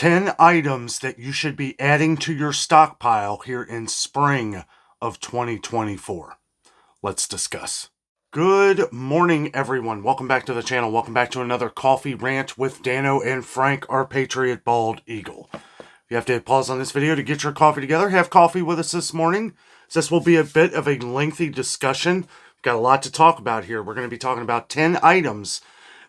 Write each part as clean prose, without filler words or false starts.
10 items that you should be adding to your stockpile here in spring of 2024. Let's discuss. Good morning, everyone. Welcome back to the channel. Welcome back to another coffee rant with Dano and Frank, our Patriot Bald Eagle. You have to hit pause on this video to get your coffee together. Have coffee with us this morning. This will be a bit of a lengthy discussion. We've got a lot to talk about here. We're going to be talking about 10 items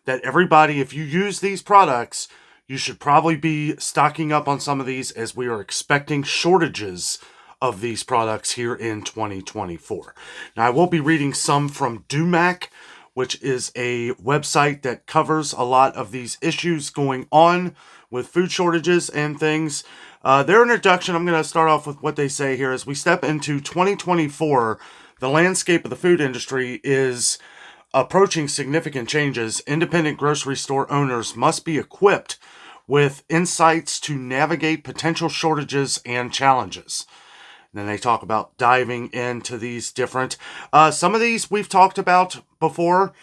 that everybody, if you use these products, you should probably be stocking up on some of these, as we are expecting shortages of these products here in 2024. Now, I will be reading some from DUMAC, which is a website that covers a lot of these issues going on with food shortages and things. Their introduction, I'm going to start off with what they say here. As we step into 2024, the landscape of the food industry is approaching significant changes. Independent grocery store owners must be equipped with insights to navigate potential shortages and challenges. And then they talk about diving into these different, some of these we've talked about before.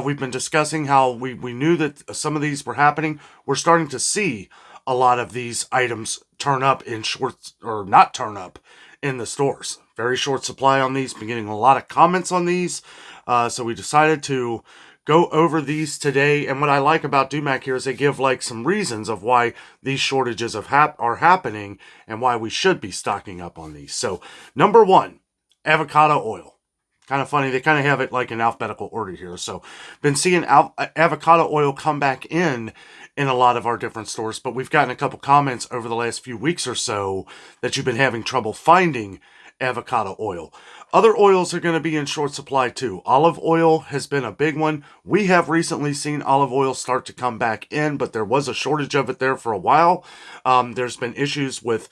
We've been discussing how we knew that some of these were happening. We're starting to see a lot of these items turn up in short, or not turn up in the stores. Very short supply on these. Been getting a lot of comments on these. So we decided to go over these today. And what I like about DUMAC here is they give like some reasons of why these shortages are happening and why we should be stocking up on these. So number one, avocado oil. Kind of funny. They kind of have it like in alphabetical order here. So been seeing avocado oil come back in a lot of our different stores, but we've gotten a couple comments over the last few weeks or so that you've been having trouble finding avocado oil. Other oils are going to be in short supply too. Olive oil has been a big one. We have recently seen olive oil start to come back in, but there was a shortage of it there for a while. There's been issues with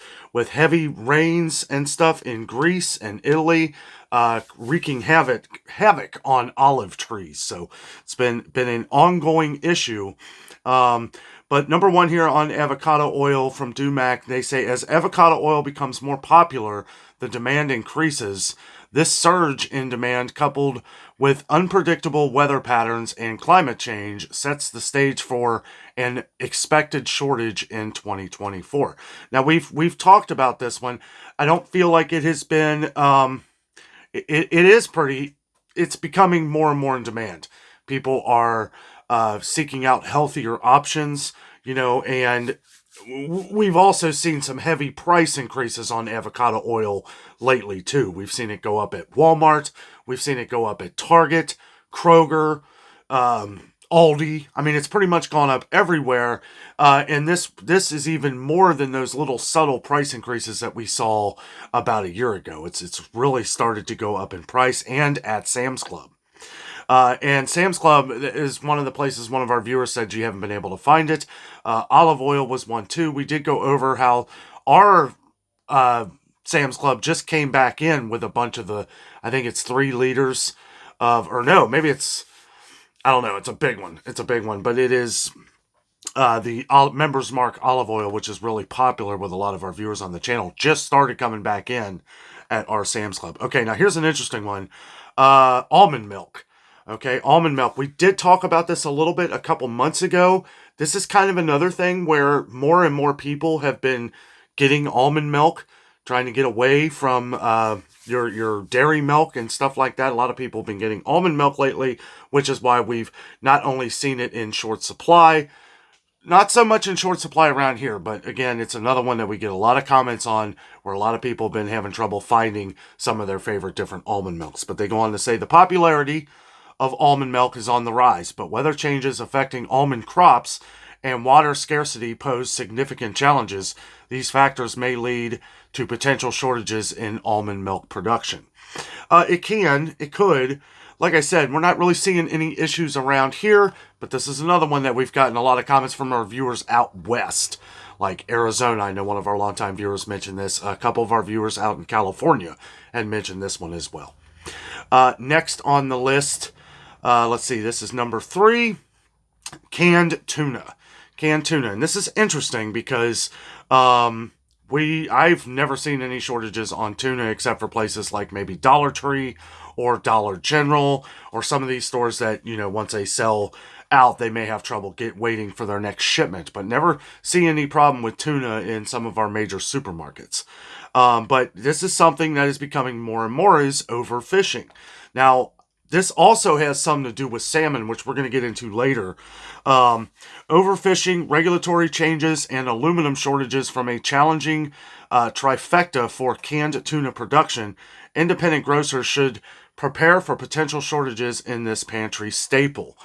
heavy rains and stuff in Greece and Italy, wreaking havoc on olive trees. So it's been an ongoing issue. But number one here on avocado oil from DUMAC, they say as avocado oil becomes more popular, the demand increases. This surge in demand, coupled with unpredictable weather patterns and climate change, sets the stage for an expected shortage in 2024. Now, we've talked about this one. I don't feel like it has been. It's becoming more and more in demand. People are seeking out healthier options, and we've also seen some heavy price increases on avocado oil lately too. We've seen it go up at Walmart. We've seen it go up at Target, Kroger, Aldi. I mean, it's pretty much gone up everywhere. And this is even more than those little subtle price increases that we saw about a year ago. It's really started to go up in price, and at Sam's Club. And Sam's Club is one of the places one of our viewers said you haven't been able to find it. Olive oil was one too. We did go over how our Sam's Club just came back in with a bunch of I think it's 3 liters or no, maybe it's, I don't know. It's a big one. It's a big one, but it is the Members Mark olive oil, which is really popular with a lot of our viewers on the channel, just started coming back in at our Sam's Club. Okay, now here's an interesting one. Almond milk. Okay, almond milk. We did talk about this a little bit a couple months ago. This is kind of another thing where more and more people have been getting almond milk, trying to get away from your dairy milk and stuff like that. A lot of people have been getting almond milk lately, which is why we've not only seen it in short supply, not so much in short supply around here, but again, it's another one that we get a lot of comments on, where a lot of people have been having trouble finding some of their favorite different almond milks. But they go on to say the popularity of almond milk is on the rise, but weather changes affecting almond crops and water scarcity pose significant challenges. These factors may lead to potential shortages in almond milk production. It could. Like I said, we're not really seeing any issues around here, but this is another one that we've gotten a lot of comments from our viewers out west, like Arizona. I know one of our longtime viewers mentioned this. A couple of our viewers out in California had mentioned this one as well. Next on the list, let's see, this is number 3, canned tuna. Canned tuna. And this is interesting because I've never seen any shortages on tuna except for places like maybe Dollar Tree or Dollar General or some of these stores that, once they sell out, they may have trouble waiting for their next shipment, but never see any problem with tuna in some of our major supermarkets. But this is something that is becoming more and more is overfishing. Now, this also has something to do with salmon, which we're going to get into later. Overfishing, regulatory changes, and aluminum shortages from a challenging trifecta for canned tuna production. Independent grocers should prepare for potential shortages in this pantry staple.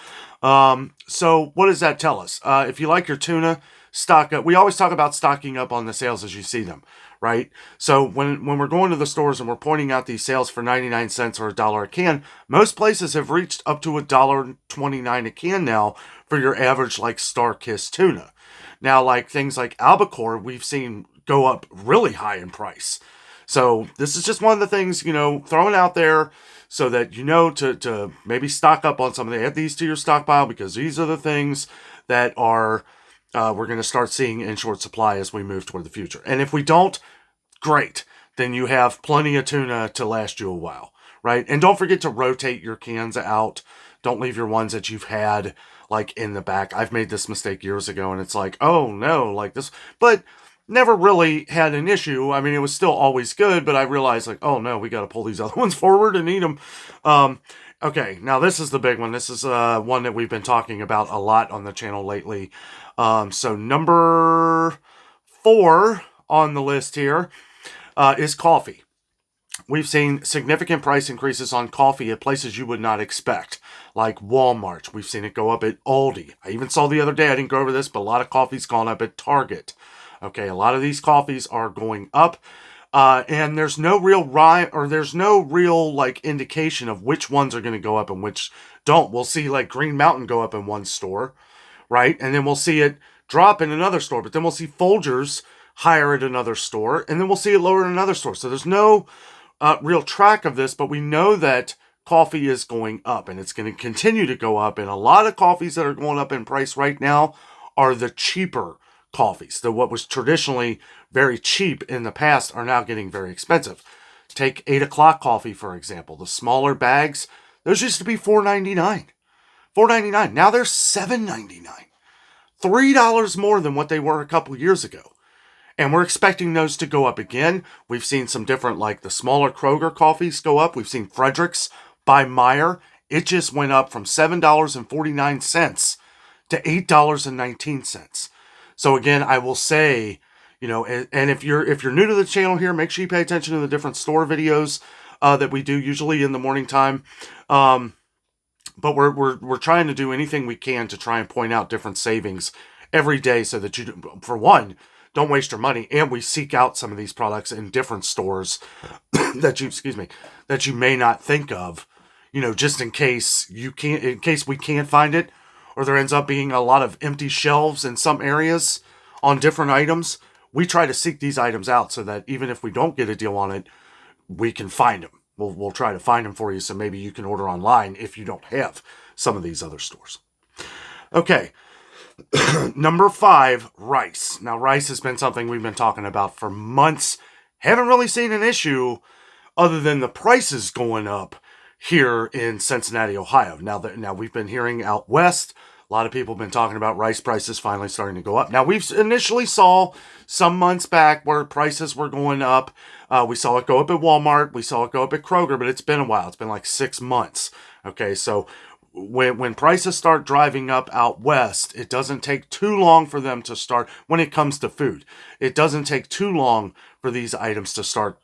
So what does that tell us? If you like your tuna, stock up. We always talk about stocking up on the sales as you see them, right? So when we're going to the stores and we're pointing out these sales for 99 cents or $1 a can, most places have reached up to $1.29 a can now for your average like Star-Kissed tuna. Now, like things like albacore, we've seen go up really high in price. So this is just one of the things, throwing out there so that to maybe stock up on some of them. Add these to your stockpile because these are the things that are we're going to start seeing in short supply as we move toward the future. And if we don't, great. Then you have plenty of tuna to last you a while, right? And don't forget to rotate your cans out. Don't leave your ones that you've had like in the back. I've made this mistake years ago and it's like, oh no, like this. But never really had an issue. I mean, it was still always good, but I realized like, oh no, we got to pull these other ones forward and eat them. Okay, now this is the big one. This is one that we've been talking about a lot on the channel lately. So number 4 on the list here is coffee. We've seen significant price increases on coffee at places you would not expect, like Walmart. We've seen it go up at Aldi. I even saw the other day, I didn't go over this, but a lot of coffee's gone up at Target. Okay, a lot of these coffees are going up. And there's no real like indication of which ones are going to go up and which don't. We'll see like Green Mountain go up in one store, right? And then we'll see it drop in another store. But then we'll see Folgers higher at another store. And then we'll see it lower in another store. So there's no real track of this, but we know that coffee is going up and it's going to continue to go up. And a lot of coffees that are going up in price right now are the cheaper coffees. What was traditionally very cheap in the past are now getting very expensive. Take 8 o'clock coffee, for example. The smaller bags, those used to be $4.99. $4.99. Now they're $7.99. $3 more than what they were a couple years ago. And we're expecting those to go up again. We've seen some different, like the smaller Kroger coffees go up. We've seen Frederick's by Meyer. It just went up from $7.49 to $8.19. So again, I will say, and if you're new to the channel here, make sure you pay attention to the different store videos that we do usually in the morning time. But we're trying to do anything we can to try and point out different savings every day so that you, for one, don't waste your money, and we seek out some of these products in different stores that you may not think of, just in case we can't find it. Or there ends up being a lot of empty shelves in some areas on different items. We try to seek these items out so that even if we don't get a deal on it, we can find them. We'll try to find them for you so maybe you can order online if you don't have some of these other stores. Okay, number 5, rice. Now, rice has been something we've been talking about for months. Haven't really seen an issue other than the prices going up here in Cincinnati, Ohio. Now we've been hearing out west, a lot of people have been talking about rice prices finally starting to go up. Now, we've initially saw some months back where prices were going up. We saw it go up at Walmart. We saw it go up at Kroger, but it's been a while. It's been like 6 months. Okay, so when prices start driving up out west, it doesn't take too long for them to start, when it comes to food, it doesn't take too long for these items to start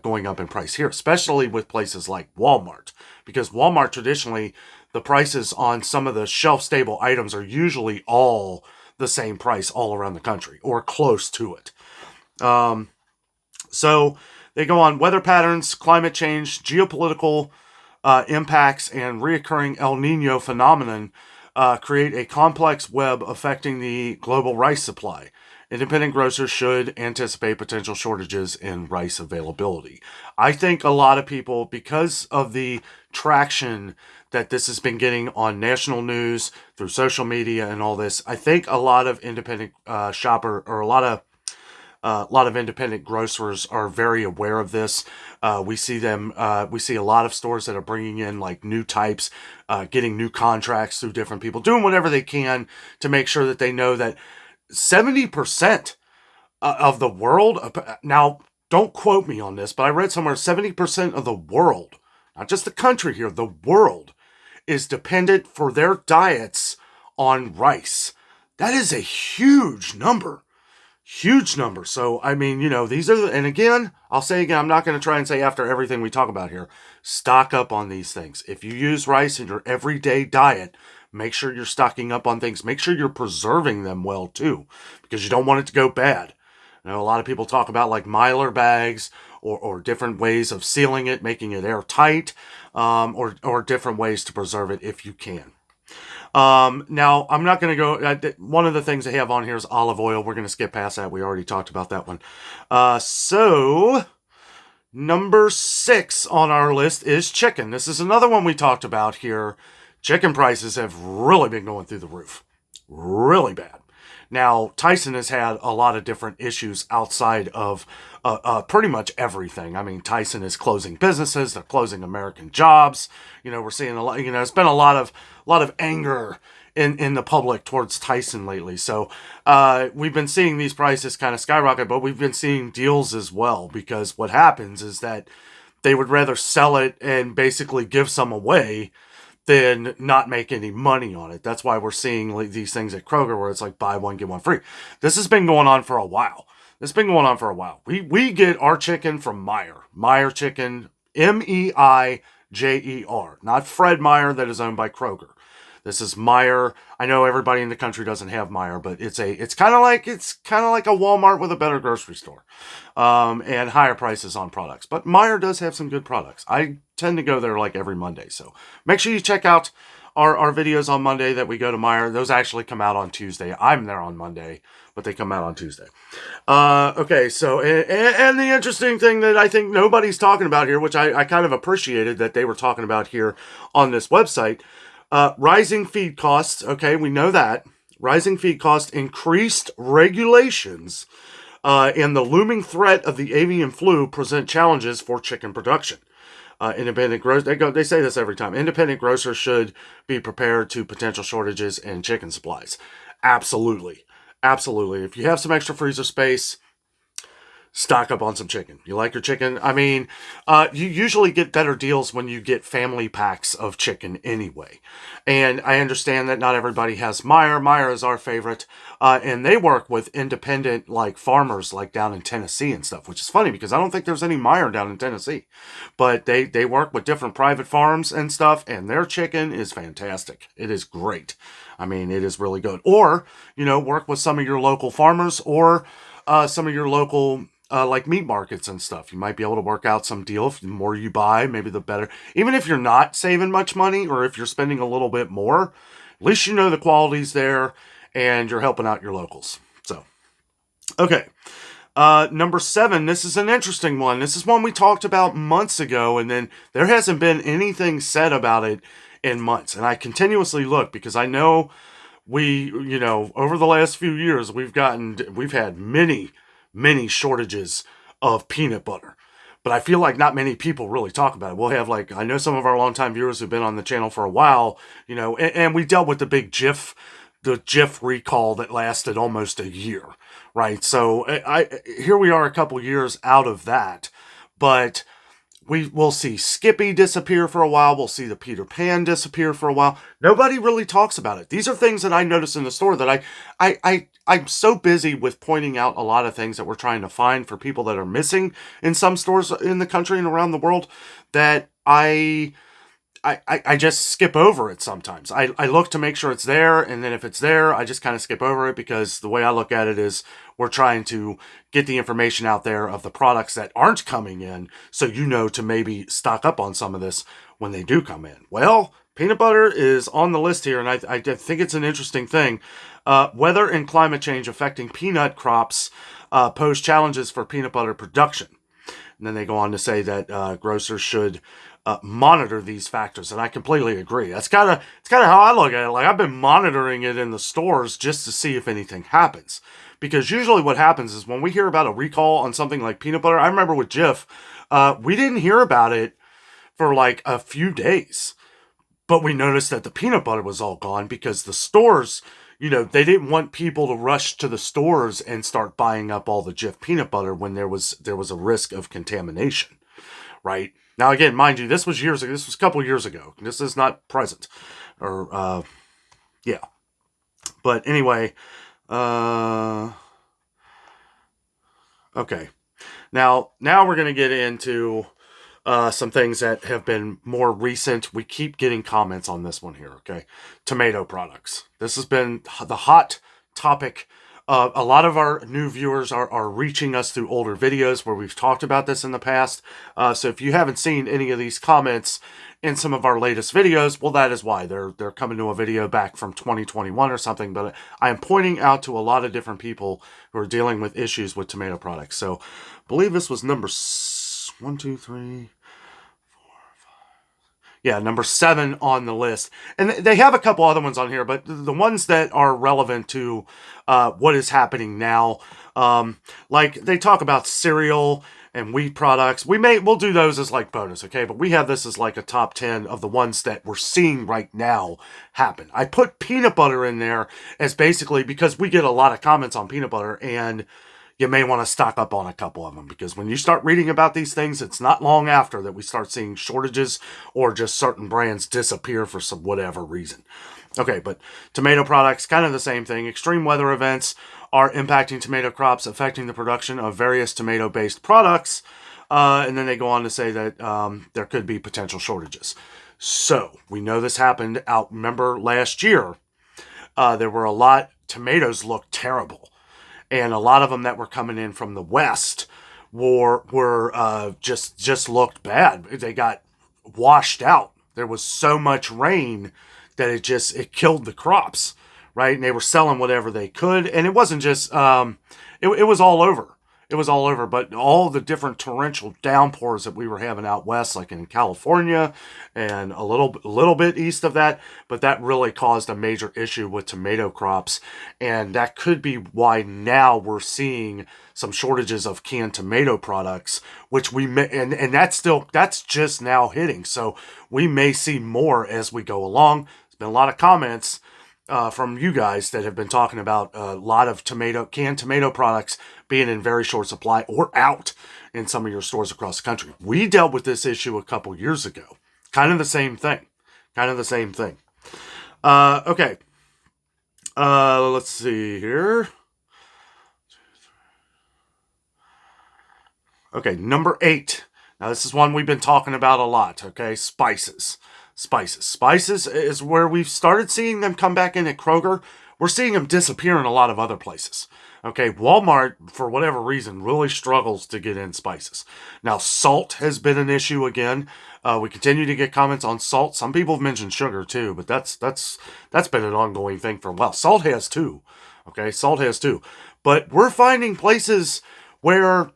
going up in price here, especially with places like Walmart. Because Walmart, traditionally, the prices on some of the shelf-stable items are usually all the same price all around the country, or close to it. So they go on weather patterns, climate change, geopolitical impacts, and reoccurring El Nino phenomenon create a complex web affecting the global rice supply. Independent grocers should anticipate potential shortages in rice availability. I think a lot of people, because of the traction that this has been getting on national news, through social media and all this, I think a lot of independent shopper, or a lot of A lot of independent grocers are very aware of this. We see them. We see a lot of stores that are bringing in like new types, getting new contracts through different people, doing whatever they can to make sure that they know that 70% of the world. Now, don't quote me on this, but I read somewhere 70% of the world, not just the country here, the world is dependent for their diets on rice. That is a huge number. Huge number. So, I mean, these are, and again, I'll say again, I'm not going to try and say after everything we talk about here, stock up on these things. If you use rice in your everyday diet, make sure you're stocking up on things. Make sure you're preserving them well too, because you don't want it to go bad. I know a lot of people talk about like Mylar bags or different ways of sealing it, making it airtight, or different ways to preserve it if you can. Now, I'm not going to go. One of the things they have on here is olive oil. We're going to skip past that. We already talked about that one. So, number 6 on our list is chicken. This is another one we talked about here. Chicken prices have really been going through the roof. Really bad. Now, Tyson has had a lot of different issues outside of pretty much everything. I mean, Tyson is closing businesses. They're closing American jobs. We're seeing a lot, it's been a lot of anger in the public towards Tyson lately. So we've been seeing these prices kind of skyrocket, but we've been seeing deals as well, because what happens is that they would rather sell it and basically give some away than not make any money on it. That's why we're seeing these things at Kroger where it's like buy one, get one free. This has been going on for a while. We get our chicken from Meijer. Meijer Chicken, Meijer, not Fred Meyer that is owned by Kroger. This is Meijer. I know everybody in the country doesn't have Meijer, but it's kind of like a Walmart with a better grocery store, and higher prices on products. But Meijer does have some good products. I tend to go there like every Monday, so make sure you check out our videos on Monday that we go to Meijer. Those actually come out on Tuesday. I'm there on Monday, but they come out on Tuesday. Okay, so and the interesting thing that I think nobody's talking about here, which I kind of appreciated that they were talking about here on this website. Rising feed costs, okay, we know that. Rising feed costs, increased regulations, and the looming threat of the avian flu present challenges for chicken production. Independent grocers, they say this every time. Independent grocers should be prepared to potential shortages in chicken supplies. Absolutely. Absolutely. If you have some extra freezer space, stock up on some chicken. You like your chicken? I mean, you usually get better deals when you get family packs of chicken anyway. And I understand that not everybody has Meijer. Meijer is our favorite. And they work with independent like farmers like down in Tennessee and stuff, which is funny because I don't think there's any Meijer down in Tennessee. But they work with different private farms and stuff, and their chicken is fantastic. It is great. I mean, it is really good. Or, work with some of your local farmers or some of your local like meat markets and stuff. You might be able to work out some deal. The more you buy, maybe the better. Even if you're not saving much money or if you're spending a little bit more, at least you know the quality's there and you're helping out your locals. So, okay. Number 7, this is an interesting one. This is one we talked about months ago, and then there hasn't been anything said about it in months. And I continuously look because I know over the last few years, we've had many shortages of peanut butter. But I feel like not many people really talk about it. We'll have I know some of our longtime viewers who've been on the channel for a while, and we dealt with the Jif recall that lasted almost a year, right? So here we are a couple years out of that, but we'll see Skippy disappear for a while. We'll see the Peter Pan disappear for a while. Nobody really talks about it. These are things that I notice in the store that I'm so busy with pointing out a lot of things that we're trying to find for people that are missing in some stores in the country and around the world that I just skip over it sometimes. I look to make sure it's there, and then if it's there, I just kind of skip over it because the way I look at it is we're trying to get the information out there of the products that aren't coming in so to maybe stock up on some of this when they do come in. Well, peanut butter is on the list here, and I think it's an interesting thing. Weather and climate change affecting peanut crops pose challenges for peanut butter production. And then they go on to say that grocers should monitor these factors, and I completely agree. It's kind of how I look at it. Like, I've been monitoring it in the stores just to see if anything happens, Because usually what happens is when we hear about a recall on something like peanut butter, I remember with Jif, we didn't hear about it for like a few days. But we noticed that the peanut butter was all gone because the stores, they didn't want people to rush to the stores and start buying up all the Jif peanut butter when there was a risk of contamination, right? Now, again, mind you, this was years ago. This was a couple years ago. This is not present. Or, yeah. But anyway, okay. Now we're going to get into some things that have been more recent. We keep getting comments on this one here, okay? Tomato products. This has been the hot topic. A lot of our new viewers are reaching us through older videos where we've talked about this in the past. So if you haven't seen any of these comments in some of our latest videos, well, that is why. They're coming to a video back from 2021 or something, but I am pointing out to a lot of different people who are dealing with issues with tomato products. So I believe this was number 1, 2, 3... Yeah, number 7 on the list. And they have a couple other ones on here, but the ones that are relevant to what is happening now, like they talk about cereal and wheat products. We'll do those as like bonus, okay? But we have this as like a top 10 of the ones that we're seeing right now happen. I put peanut butter in there as basically because we get a lot of comments on peanut butter, and you may want to stock up on a couple of them, because when you start reading about these things, it's not long after that we start seeing shortages or just certain brands disappear for some whatever reason. Okay, but tomato products, kind of the same thing. Extreme weather events are impacting tomato crops, affecting the production of various tomato-based products. And then they go on to say that there could be potential shortages. So we know this happened out. Remember last year, there were a lot, tomatoes looked terrible. And a lot of them that were coming in from the West were just looked bad. They got washed out. There was so much rain that it killed the crops, right? And they were selling whatever they could. And it wasn't just, it was all over. It was all over, but all the different torrential downpours that we were having out west, like in California and a little bit east of that, but that really caused a major issue with tomato crops, and that could be why now we're seeing some shortages of canned tomato products, which we may, and that's just now hitting, so we may see more as we go along. There's been a lot of comments from you guys that have been talking about a lot of canned tomato products being in very short supply or out in some of your stores across the country. We dealt with this issue a couple years ago. Kind of the same thing. Okay. Let's see here. Okay, number 8. Now, this is one we've been talking about a lot, okay? Spices. Spices is where we've started seeing them come back in at Kroger. We're seeing them disappear in a lot of other places. Okay, Walmart, for whatever reason, really struggles to get in spices. Now, salt has been an issue again. We continue to get comments on salt. Some people have mentioned sugar too, but that's been an ongoing thing for a while. Salt has too. Okay, salt has too. But we're finding places where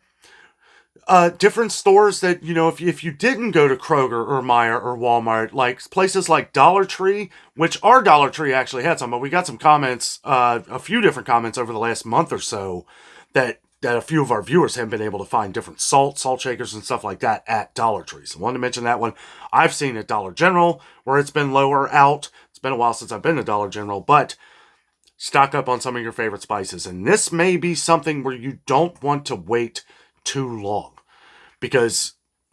different stores that, if you didn't go to Kroger or Meijer or Walmart, like places like Dollar Tree, which our Dollar Tree actually had some, but we got some comments, a few different comments over the last month or so that a few of our viewers have been able to find different salt shakers and stuff like that at Dollar Tree. So I wanted to mention that one. I've seen at Dollar General where it's been lower out. It's been a while since I've been to Dollar General, but stock up on some of your favorite spices. And this may be something where you don't want to wait too long, because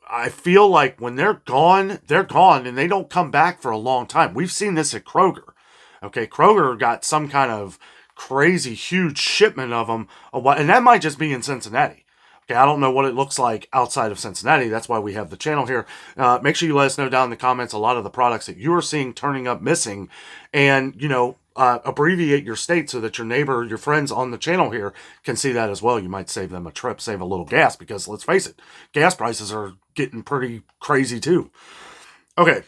I feel like when they're gone and they don't come back for a long time. We've seen this at Kroger. Okay, Kroger got some kind of crazy huge shipment of them, and that might just be in Cincinnati. Okay, I don't know what it looks like outside of Cincinnati. That's why we have the channel here. Make sure you let us know down in the comments a lot of the products that you are seeing turning up missing, and abbreviate your state so that your neighbor, your friends on the channel here can see that as well. You might save them a trip, save a little gas, because let's face it, gas prices are getting pretty crazy too. Okay,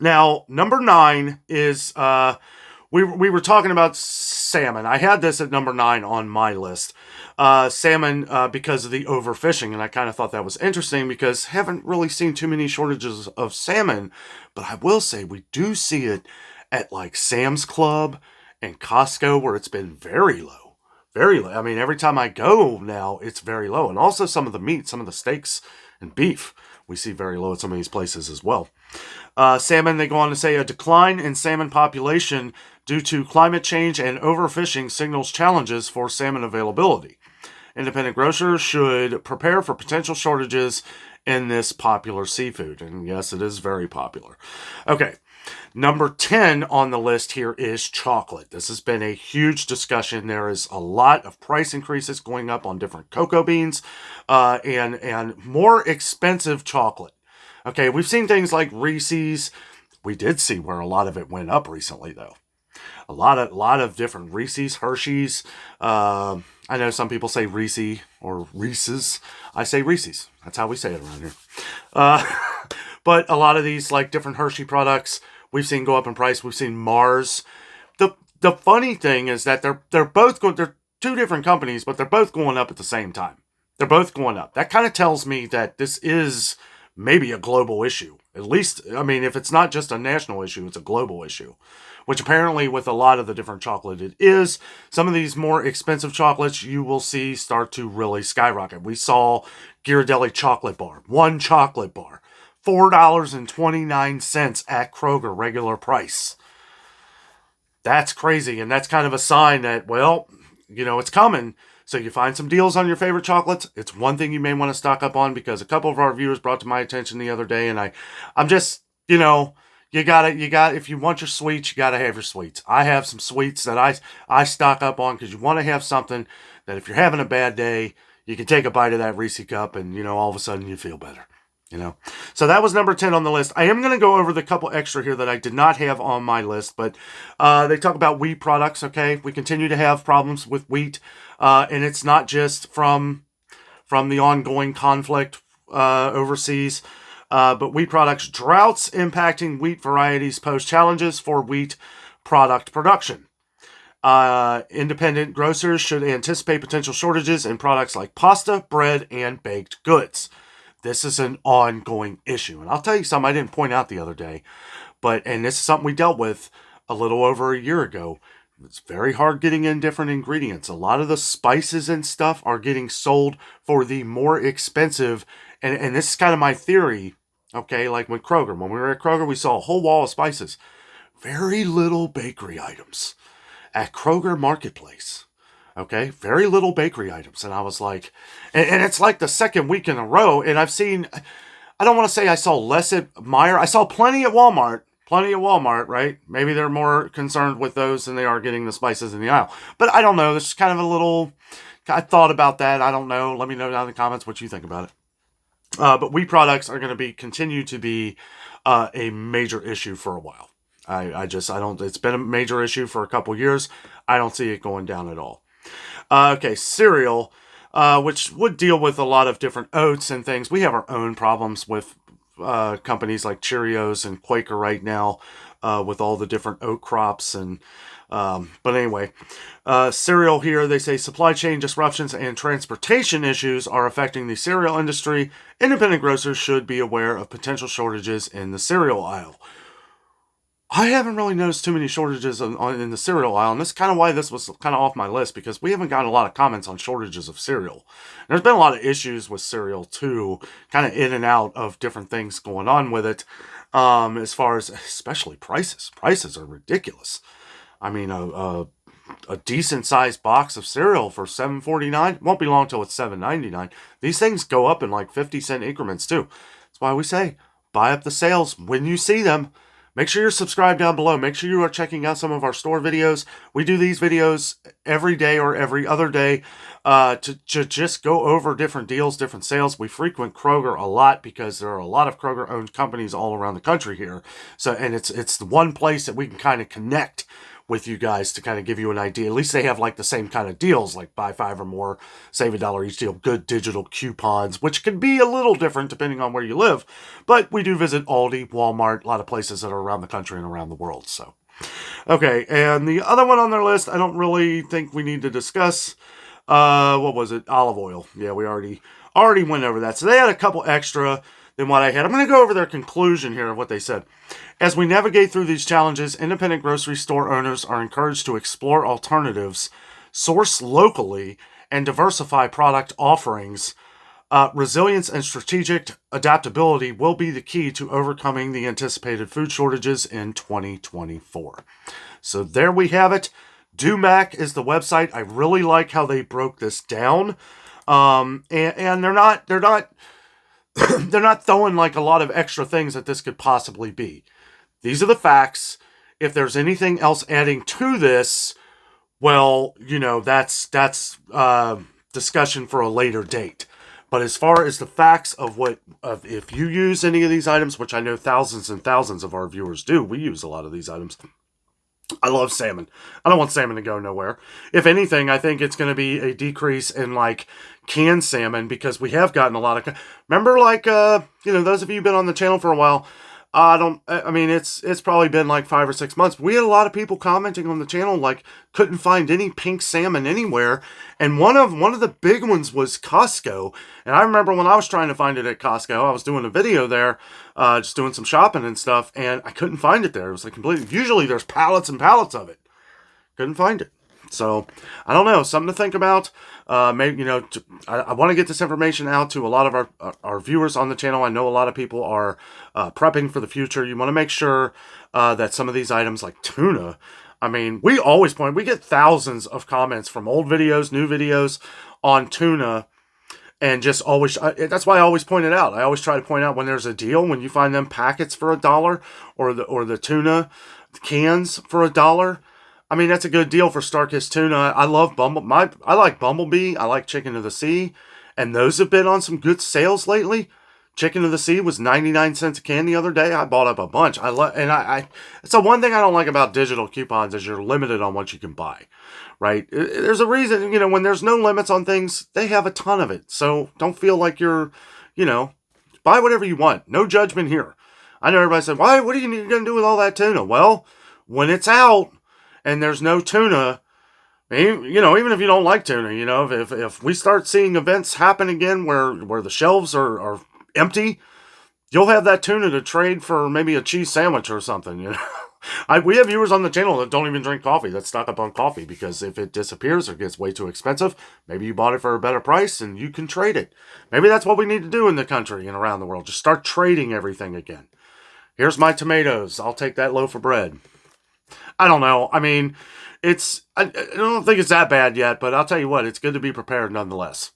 now number 9 is we were talking about salmon. I had this at number 9 on my list. Salmon because of the overfishing, and I kind of thought that was interesting because haven't really seen too many shortages of salmon, but I will say we do see it at like Sam's Club and Costco, where it's been very low Very low. I mean, every time I go now, it's very low. And also some of the meat, some of the steaks and beef, we see very low at some of these places as well. Salmon, they go on to say, a decline in salmon population due to climate change and overfishing signals challenges for salmon availability. Independent grocers should prepare for potential shortages in this popular seafood. And yes, it is very popular. Okay, number 10 on the list here is chocolate. This has been a huge discussion. There is a lot of price increases going up on different cocoa beans and more expensive chocolate. Okay, we've seen things like Reese's. We did see where a lot of it went up recently, though. A lot of different Reese's, Hershey's. I know some people say Reese or Reese's. I say Reese's. That's how we say it around here. But a lot of these like different Hershey products we've seen go up in price. We've seen Mars. The funny thing is that they're both going. They're two different companies, but they're both going up at the same time. They're both going up. That kind of tells me that this is maybe a global issue. At least, I mean, if it's not just a national issue, it's a global issue. Which apparently with a lot of the different chocolate it is. Some of these more expensive chocolates you will see start to really skyrocket. We saw Ghirardelli chocolate bar, one chocolate bar, $4.29 at Kroger regular price. That's crazy, and that's kind of a sign that, well, you know, it's coming. So you find some deals on your favorite chocolates. It's one thing you may want to stock up on, because a couple of our viewers brought to my attention the other day, and I'm just, you know, you got if you want your sweets, you gotta have your sweets. I have some sweets that I stock up on, because you want to have something that if you're having a bad day, you can take a bite of that Reese cup and, you know, all of a sudden you feel better. You know, so that was number 10 on the list. I am going to go over the couple extra here that I did not have on my list, but they talk about wheat products. Okay, we continue to have problems with wheat, and it's not just from the ongoing conflict overseas, but wheat products. Droughts impacting wheat varieties pose challenges for wheat product production. Independent grocers should anticipate potential shortages in products like pasta, bread, and baked goods. This is an ongoing issue. And I'll tell you something I didn't point out the other day, and this is something we dealt with a little over a year ago. It's very hard getting in different ingredients. A lot of the spices and stuff are getting sold for the more expensive, and this is kind of my theory, okay, like with Kroger. When we were at Kroger, we saw a whole wall of spices. Very little bakery items at Kroger Marketplace. Okay, very little bakery items. And I was like, and it's like the second week in a row. And I've seen, I don't want to say I saw less at Meijer. I saw plenty at Walmart, right? Maybe they're more concerned with those than they are getting the spices in the aisle. But I don't know. This is kind of a little, I thought about that. I don't know. Let me know down in the comments what you think about it. But wheat products are going to continue to be a major issue for a while. I don't, it's been a major issue for a couple years. I don't see it going down at all. Okay, cereal, which would deal with a lot of different oats and things. We have our own problems with companies like Cheerios and Quaker right now, with all the different oat crops. And but anyway, cereal here, they say supply chain disruptions and transportation issues are affecting the cereal industry. Independent grocers should be aware of potential shortages in the cereal aisle. I haven't really noticed too many shortages in the cereal aisle, and that's kind of why this was kind of off my list, because we haven't gotten a lot of comments on shortages of cereal. There's been a lot of issues with cereal, too, kind of in and out of different things going on with it, as far as, especially prices. Prices are ridiculous. I mean, a decent-sized box of cereal for $7.49, won't be long till it's $7.99. These things go up in like 50-cent increments, too. That's why we say, buy up the sales when you see them. Make sure you're subscribed down below. Make sure you are checking out some of our store videos. We do these videos every day or every other day to just go over different deals, different sales. We frequent Kroger a lot because there are a lot of Kroger-owned companies all around the country here. So, and it's the one place that we can kind of connect with you guys to kind of give you an idea. At least they have like the same kind of deals, like buy 5 or more, save $1 each deal, good digital coupons, which can be a little different depending on where you live. But we do visit Aldi, Walmart, a lot of places that are around the country and around the world. So, okay, and the other one on their list, I don't really think we need to discuss. What was it? Olive oil. Yeah, we already went over that. So they had a couple extra than what I had. I'm going to go over their conclusion here of what they said. As we navigate through these challenges, independent grocery store owners are encouraged to explore alternatives source locally, and diversify product offerings. Resilience and strategic adaptability will be the key to overcoming the anticipated food shortages in 2024. So there we have it. DoMac is the website. I really like how they broke this down. And they're not they're not throwing like a lot of extra things that this could possibly be. These are the facts. If there's anything else adding to this, well, that's discussion for a later date. But as far as the facts of if you use any of these items, which I know thousands and thousands of our viewers do, we use a lot of these items. I love salmon. I don't want salmon to go nowhere. If anything, I think it's going to be a decrease in like canned salmon, because we have gotten a lot of. Remember, like those of you who've been on the channel for a while. It's probably been like 5 or 6 months. We had a lot of people commenting on the channel, like couldn't find any pink salmon anywhere. And one of the big ones was Costco. And I remember when I was trying to find it at Costco, I was doing a video there, just doing some shopping and stuff, and I couldn't find it there. It was like completely. Usually there's pallets and pallets of it. Couldn't find it. So, I don't know, something to think about. Maybe, I want to get this information out to a lot of our viewers on the channel. I know a lot of people are prepping for the future. You want to make sure that some of these items like tuna, we get thousands of comments from old videos, new videos on tuna, and just always, that's why I always point it out. I always try to point out when there's a deal, when you find them packets for $1 or the tuna cans for $1. That's a good deal for Starkist tuna. I love I like Bumblebee. I like Chicken of the Sea. And those have been on some good sales lately. Chicken of the Sea was 99 cents a can the other day. I bought up a bunch. It's the one thing I don't like about digital coupons is you're limited on what you can buy, right? There's a reason, when there's no limits on things, they have a ton of it. So don't feel like you're, buy whatever you want. No judgment here. I know everybody said, what are you going to do with all that tuna? Well, when it's out, and there's no tuna, even if you don't like tuna, if we start seeing events happen again where the shelves are empty, you'll have that tuna to trade for maybe a cheese sandwich or something, we have viewers on the channel that don't even drink coffee, that stock up on coffee, because if it disappears or gets way too expensive, maybe you bought it for a better price and you can trade it. Maybe that's what we need to do in the country and around the world. Just start trading everything again. Here's my tomatoes. I'll take that loaf of bread. I don't know. I don't think it's that bad yet, but I'll tell you what, it's good to be prepared nonetheless.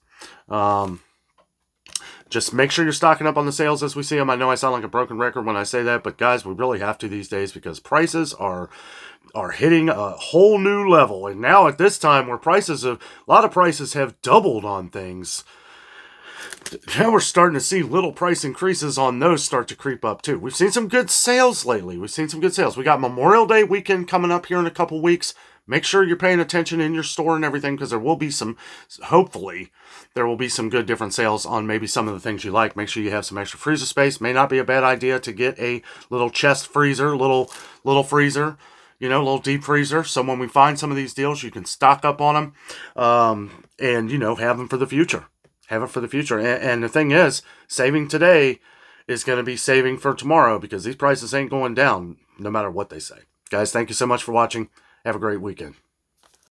Just make sure you're stocking up on the sales as we see them. I know I sound like a broken record when I say that, but guys, we really have to these days, because prices are hitting a whole new level. And now at this time where a lot of prices have doubled on things, now we're starting to see little price increases on those start to creep up too. We've seen some good sales lately. We got Memorial Day weekend coming up here in a couple weeks. Make sure you're paying attention in your store and everything, because hopefully, there will be some good different sales on maybe some of the things you like. Make sure you have some extra freezer space. May not be a bad idea to get a little chest freezer, little freezer, little deep freezer. So when we find some of these deals, you can stock up on them, and, have them for the future. Have it for the future. And the thing is, saving today is going to be saving for tomorrow, because these prices ain't going down no matter what they say. Guys, thank you so much for watching. Have a great weekend.